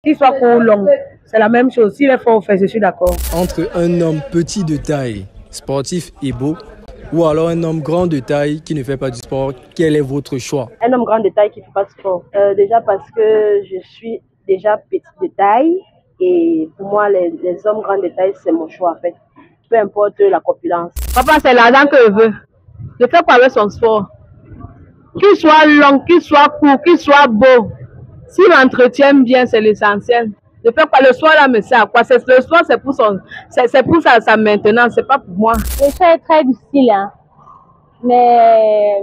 Qu'il soit court ou long, c'est la même chose. S'il est fort ou faible, je suis d'accord. Entre un homme petit de taille, sportif et beau, ou alors un homme grand de taille qui ne fait pas du sport, quel est votre choix? Un homme grand de taille qui ne fait pas de sport. Déjà parce que je suis déjà petite de taille et pour moi, les hommes grands de taille, c'est mon choix en fait. Peu importe la corpulence. Papa, c'est l'argent que je veux. Je fais quoi avec son sport? Qu'il soit long, qu'il soit court, qu'il soit beau. S'il entretient bien, c'est l'essentiel. Je fais quoi? Le soir là me sert à quoi? Le soir, c'est pour sa maintenance, c'est pas pour moi. Le choix est très difficile, hein. Mais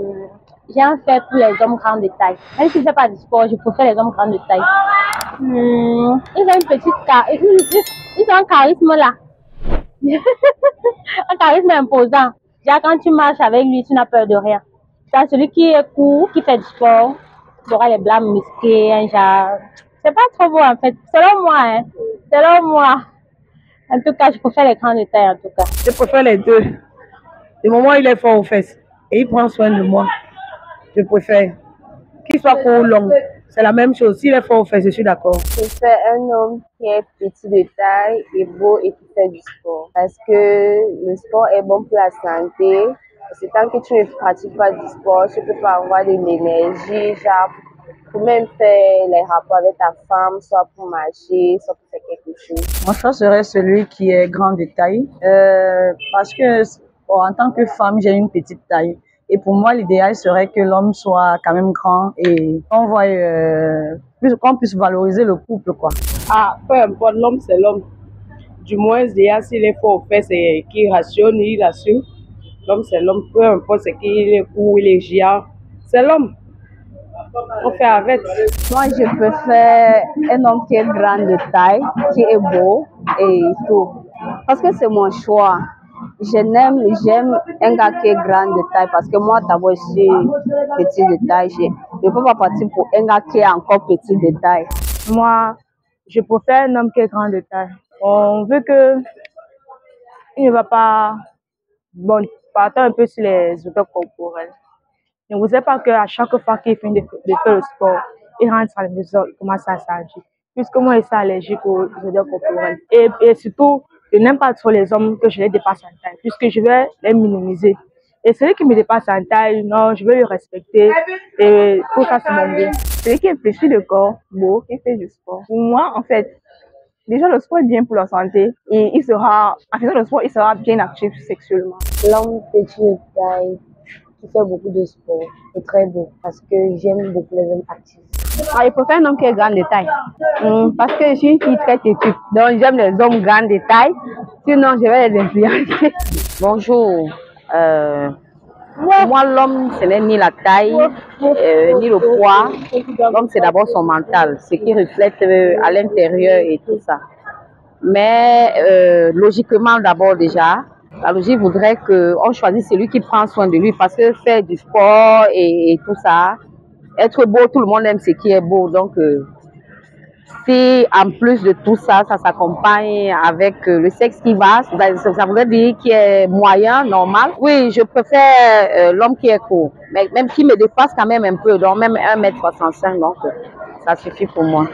j'ai un fait pour les hommes grands de taille. Même si je ne fais pas du sport, je préfère les hommes grands de taille. Ils ont une petite ils ont un charisme là. Un charisme imposant. Déjà, quand tu marches avec lui, tu n'as peur de rien. C'est celui qui est court, qui fait du sport, qui aura les bras musclés, un genre. C'est pas trop beau en fait. Selon moi, hein. Selon moi. En tout cas, je préfère les grands de taille en tout cas. Je préfère les deux. Du moment où il est fort aux fesses et il prend soin de moi, je préfère. Qu'il soit court ou long, c'est la même chose. S'il est fort aux fesses, je suis d'accord. Je préfère un homme qui est petit de taille et beau et qui fait du sport. Parce que le sport est bon pour la santé. C'est tant que tu ne pratiques pas du sport, tu ne peux pas avoir de l'énergie, genre pour même faire les rapports avec ta femme, soit pour marcher, soit pour faire quelque chose. Mon choix serait celui qui est grand de taille, parce que en tant que femme, j'ai une petite taille. Et pour moi, l'idéal serait que l'homme soit quand même grand et qu'on puisse valoriser le couple, quoi. Ah, peu importe, l'homme c'est l'homme. Du moins, déjà, s'il est fort au fait, c'est qu'il rationne, il rassure. L'homme c'est l'homme, peu importe c'est qu'il est court, il est géant. C'est l'homme. On fait avec. Moi, je préfère un homme qui est grand de taille, qui est beau et tout. Parce que c'est mon choix. J'aime un gars qui est grand de taille parce que moi, d'abord, je suis petit de taille. Je ne peux pas partir pour un gars qui est encore petit de taille. Moi, je préfère un homme qui est grand de taille. On veut que il ne va pas partir un peu sur les odeurs corporelles. Ne vous savez pas qu'à chaque fois qu'il finit de faire le sport, il rentre à la maison, il commence à s'agir. Puisque moi, je suis allergique aux odeurs corporelles. Et surtout, je n'aime pas trop les hommes que je les dépasse en taille, puisque je vais les minimiser. Et celui qui me dépasse en taille, non, je vais le respecter. Et tout ça, c'est mon bien. Celui qui est petit de corps, beau, qui fait du sport. Pour moi, en fait, déjà le sport est bien pour la santé. Et en faisant le sport, il sera bien actif sexuellement. L'homme petit de taille qui fait beaucoup de sport est très beau parce que j'aime beaucoup les hommes actifs. Je préfère un homme qui est grand de taille. Parce que je suis une fille très têtue. Donc j'aime les hommes grands de taille. Sinon, je vais les influencer. Bonjour. Pour moi, l'homme, ce n'est ni la taille, ni le poids. L'homme, c'est d'abord son mental, ce qui reflète à l'intérieur et tout ça. Mais logiquement, d'abord déjà, la logique voudrait qu'on choisisse celui qui prend soin de lui parce que faire du sport et tout ça, être beau, tout le monde aime ce qui est beau. Donc, si en plus de tout ça, ça s'accompagne avec le sexe qui va, ça voudrait dire qu'il est moyen, normal. Oui, je préfère l'homme qui est court, mais même qui me dépasse quand même un peu, donc même 1,65 m, donc ça suffit pour moi.